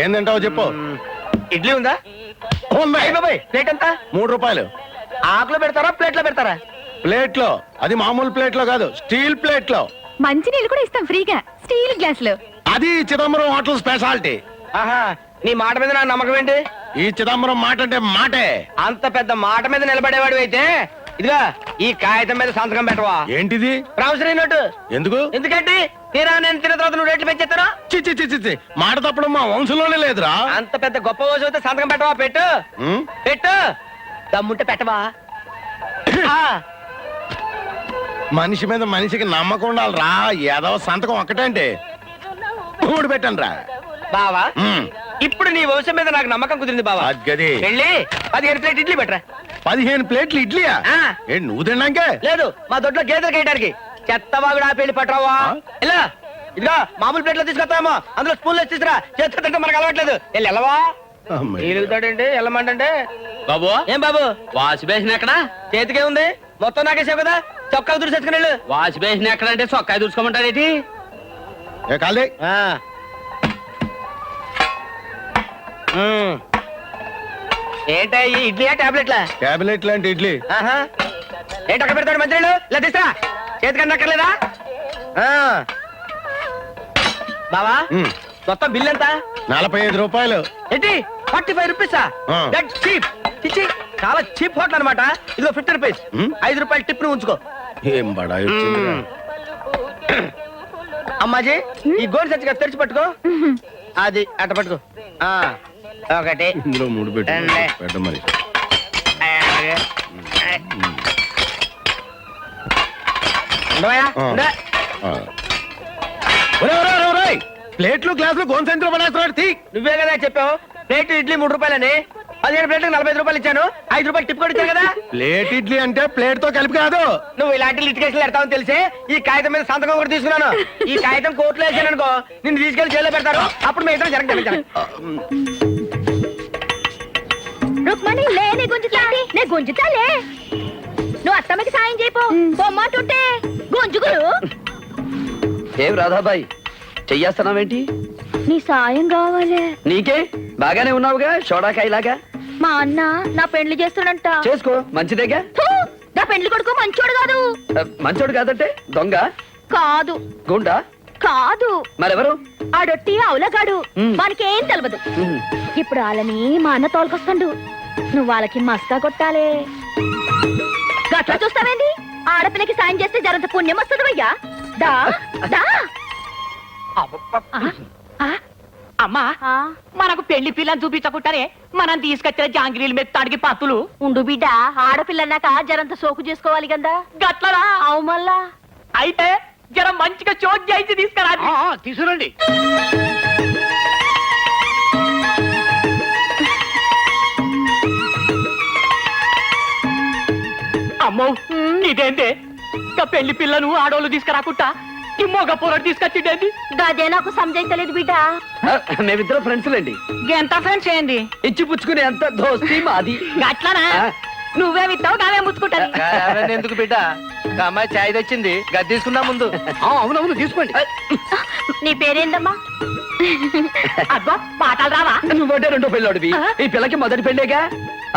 ఏం తింటావో చెప్పు. ఇడ్లీ ఉందా? బాబాయ్ ప్లేట్ ఎంత? 3 రూపాయలు. ఆకులో పెడతారా ప్లేట్లో పెడతారా? ప్లేట్ లో. అది మామూలు ప్లేట్ లో కాదు, స్టీల్ ప్లేట్ లో. మంచి నీళ్ళు కూడా ఇస్తాం ఫ్రీగా స్టీల్ గ్లాస్ లో. అది చిదంబరం హోటల్ స్పెషాలిటీ. ఆహా, నీ మాట మీద నా నమ్మకం ఏంటి? ఈ చిదంబరం మాట అంటే మాటే. అంత పెద్ద మాట మీద నిలబడేవాడు అయితే ఇదిగా ఈ కాగితం మీద సంతకం పెట్టవా? ఏంటిది? Promissory note. ఎందుకు? ఎందుకంటే తీరా నేను తిన్న తర్వాత నువ్వు రేట్లు పెంచేస్తారా? చి మాట తప్పడం మా వంశంలోనే లేదురా. అంత పెద్ద గొప్ప రోజు అయితే సంతకం పెట్టవా? పెట్టు పెట్టు, దమ్ముంటే పెట్టవా? మనిషి మీద మనిషికి నమ్మకం ఉండాలిరా. ఏదో సంతకం ఒక్కటంటే 3 పెట్టండి రా బావా. ఇప్పుడు నీ వంశం మీద నాకు నమ్మకం కుదిరింది బావా. గది వెళ్ళి 15 ప్లేట్ ఇడ్లీ పెట్టరా. 15 ప్లేట్లు ఇడ్లీయా? ఏంటి నువ్వు తిన్నాకే? లేదు, మా దొడ్లో గేదెలు కేయడానికి. చెత్తవాగుడు ఆ పెళ్లి పట్టరావా? ఇలా ఇదిగా మామూలు ప్లేట్లో తీసుకొస్తామో అందులో స్పూన్లో తీసుకురా. చేత్తో తింటే మనకు అలవాట్లేదు. వెళ్ళి వెళ్ళవా? ఎలుగుతాడండి వెళ్ళమంటే. బాబు ఏం బాబు? వాష్ బేసిన్ ఎక్కడ? చేతికే ఉంది, మొత్తం నాకేసావు కదా. చొక్కా దురిసేసుకుని వెళ్ళు. వాష్ బేసిన్ ఎక్కడ అంటే చొక్కాయ దూసుకోమంటారేటి? కాలే ఏంటా ఈ ఇడ్లీయా టాబ్లెట్లా? క్యాబినెట్ లాంటి ఇడ్లీ. ఏంటి అక్కడ పెడతాడు మంత్రులు? ఇలా తీస్తా. చేతికన్నా అక్కర్లేదా? బావా మొత్తం బిల్ ఎంత? 45 రూపాయలు. ఏంటి 45 రూపీసా? That cheap. ఇచ్చి చాలా చీప్ హోటల్ అనమాట. ఇదిగో 50 రూపీస్. 5 రూపాయలు టిప్ ను ఉంచుకో. ఏం బడాయి వచ్చిందిరా. అమ్మాజీ ఈ గోల్ సచ్చిగా తెరిచి పట్టుకో. అది అట్ట పట్టుకో. ఒకటి ఇందులో 3 పెట్ట మరి. ప్లేట్లు గ్లాసులు గోన్సెంట్లో పడేస్తున్నాడు. నువ్వే కదా చెప్పావు ప్లేట్ ఇడ్లీ 3 రూపాయలని. 15 ప్లేట్లకు 45 రూపాయలు ఇచ్చాను. 5 రూపాయలు టిప్ కూడా ఇచ్చాను కదా. ప్లేట్ ఇడ్లీ అంటే ప్లేట్ తో కలిపి కాదు. నువ్వు ఇలాంటి లిటికేషన్లు పెడతావని తెలిసి ఈ కాగితం మీద సంతకం కూడా తీసుకున్నాను. ఈ కాగితం కోర్టులో వేసాను అనుకో, నిన్ను తీసుకెళ్లి జైల్లో పెడతారు. అప్పుడు మీ ఇద్దరు జరగదు. రుక్మణి లే, నే గుంజుతాలే. నువ్వు అత్తమ్మకి సాయం చేయపో. బొమ్మంటుంటే గుంజుగురు. ఏం రాధాబాయి చెయ్యేస్తున్నావేంటి? నీ సాయం కావాలి. నీకే బాగానే ఉన్నావుగా షోడాకాయలాగా. మా అన్న నా పెండ్లి చేస్తాడంట. చేసుకో, మంచిదేగా. నా పెండ్లి కొడుకు మంచోడు కాదు. మంచోడు కాదంటే దొంగ కాదు, గుండా కాదు, మరెవరు? ఆడొట్టి అవులగాడు. మనకేం తెలవదు. ఇప్పుడు వాళ్ళని మా అన్న తోలుకొస్తాడు. నువ్వు వాళ్ళకి మస్కా కొట్టాలే. గట్లా చూస్తావేంది? ఆడపిల్లకి సాయం చేస్తే జరంత పుణ్యం వస్తుంది భయ్యా. దా దా. అమ్మా మనకు పెళ్లి పిల్లని చూపించకుంటారే మనం తీసుకొచ్చిన జాంగిరీలు మెత్తాడికి పత్తులు ఉండు బిడ్డ. ఆడపిల్లన్నాక జరంత సోకు చేసుకోవాలి కదా. గట్లరా? అవు మళ్ళా. అయితే జరం మంచిగా చోట్ చేయించి తీసుకురా. తీసుకురండి. అమ్మో ఇదేంటే పెళ్లి పిల్లను ఆడోళ్ళు తీసుకురాకుండా ఈ మొగ పొరడు తీసుకొచ్చిండేంది? గదే నాకు సంజయించలేదు బిడ్డ. మేమిద్దరం ఫ్రెండ్స్ లేండి. ఎంత ఫ్రెండ్స్ ఏంది? ఇచ్చి పుచ్చుకునే అంత దోస్తి మాది. గట్లనా? నువ్వే విత్తావు నావే ముచ్చుకుంటాను. ఎందుకు బిడ్డ? అమ్మాయి చాయ్ తెచ్చింది, గది తీసుకుందాం ముందు. అవునవును తీసుకోండి. నీ పేరేందమ్మా? అబ్బా పాటలు రావా? నువ్వంటే 2వ పెళ్ళోడివి. ఈ పిల్లకి మొదటి పెళ్ళేగా,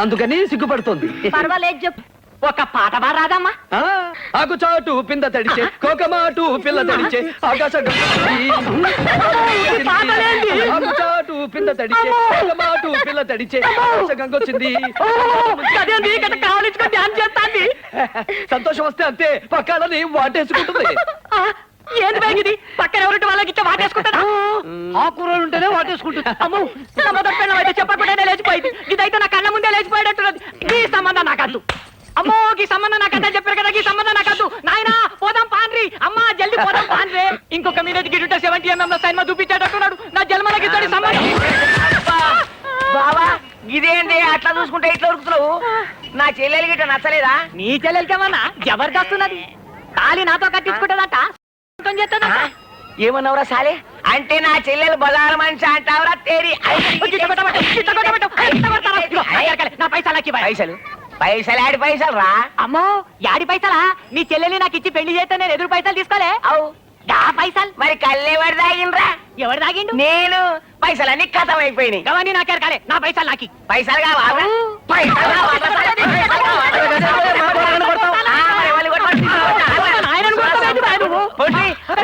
అందుకని సిగ్గుపడుతుంది. పర్వాలేదు చెప్పు. ఒక పాట రాదమ్మా? ఆకు చాటు పింద తడిచే, కోకమాటు పిల్ల తడిచే, ఆకాశం ఆకు చాటు పింద తడిచే, కోకమాటు పిల్ల తడిచే, ఆకాశ గంగొచ్చింది. కావాలించుకొని ధ్యానం చేస్తాంది. సంతోషం వస్తే అంతే, పక్కనని వాటేసుకుంటుంది. ఏంది బ్యాగిది? పక్కన ఎవరింటి వాళ్ళకి ఇట్లా వాటేసుకుంటారా? ఆ కూరలు ఉంటేనే వాటేసుకుంటుంది. అమ్మో మొదటి పెళ్ళం అయితే చెప్పకుండానే లేచిపోయింది. ఇదైతే నా కళ్ళ ముందే లేచిపోయేటట్టున్నది. ఈ సంబంధం నాకద్దు. అమ్మో ఈ సంబంధం నాకద్దా చెప్పారు కదా. ఈ సంబంధం నాకద్దు. నాయనా పోదాం పాన్రి. అమ్మా జల్దీ పోదాం పాన్రే. ఇంకొక మీద గిట్ట 70mm సైన్మా చూపించేటట్టున్నాడు. నా జన్మలకి ఇద్దరి సంబంధం. బావా ఇదేంటి అట్లా చూసుకుంటే ఇట్లా ఉరుకుతున్నావు? నా చెల్లెలు గిట్ట నచ్చలేదా? నీ చెల్లెలకేమన్నా జబర్దస్తున్నది. తాళి నాతో కట్టించుకుంటుందట. ఏమన్నావురా సాలే? అంటే నా చెల్లెలు బజారు మనిషి అంటావురా? తేరి నా పైసలు పైసలు ఆడి పైసలు రా. అమ్మో యాడి పైసలా? నీ చెల్లెల్ని నాకు ఇచ్చి పెళ్లి చేస్తే నేను ఎదురు పైసలు తీసుకోలే. అవు గా పైసలు మరి కళ్ళెవరు తాగిండ్రా? ఎవరు తాగిండు నేను. పైసలన్నీ కథం అయిపోయినాయి. గవన్నీ నాకే కాలే నా పైసలు నాకి పైసలు కావాలా? పైసలు కావాలా?